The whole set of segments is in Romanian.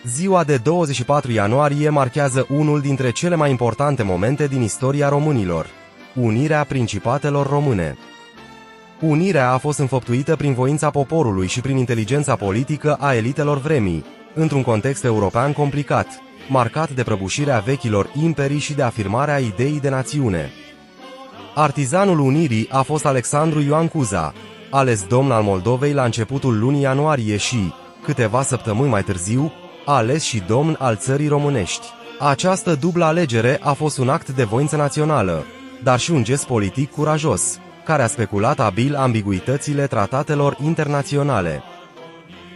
Ziua de 24 ianuarie marchează unul dintre cele mai importante momente din istoria românilor: unirea principatelor române. Unirea a fost înfăptuită prin voința poporului și prin inteligența politică a elitelor vremii, într-un context european complicat, marcat de prăbușirea vechilor imperii și de afirmarea ideii de națiune. Artizanul unirii a fost Alexandru Ioan Cuza, ales domn al Moldovei la începutul lunii ianuarie și, câteva săptămâni mai târziu, ales și domn al țării românești. Această dublă alegere a fost un act de voință națională, dar și un gest politic curajos, care a speculat abil ambiguitățile tratatelor internaționale.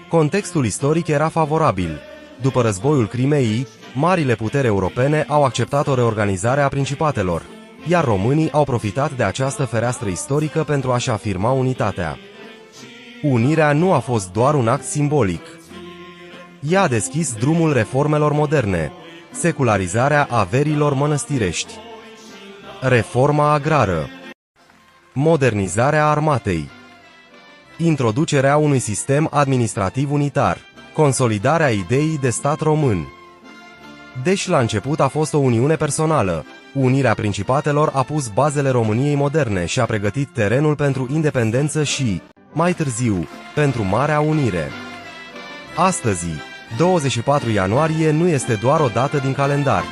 Contextul istoric era favorabil. După războiul Crimeii, marile puteri europene au acceptat o reorganizare a principatelor, iar românii au profitat de această fereastră istorică pentru a-și afirma unitatea. Unirea nu a fost doar un act simbolic. Ea a deschis drumul reformelor moderne: secularizarea averilor mănăstirești, reforma agrară, modernizarea armatei, introducerea unui sistem administrativ unitar, consolidarea ideii de stat român. Deși la început a fost o uniune personală, unirea principatelor a pus bazele României moderne și a pregătit terenul pentru independență și, mai târziu, pentru Marea Unire. Astăzi, 24 ianuarie nu este doar o dată din calendar.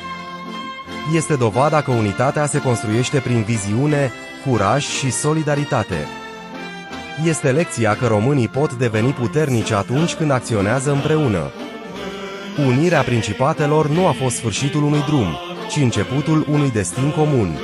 Este dovada că unitatea se construiește prin viziune, curaj și solidaritate. Este lecția că românii pot deveni puternici atunci când acționează împreună. Unirea principatelor nu a fost sfârșitul unui drum, ci începutul unui destin comun.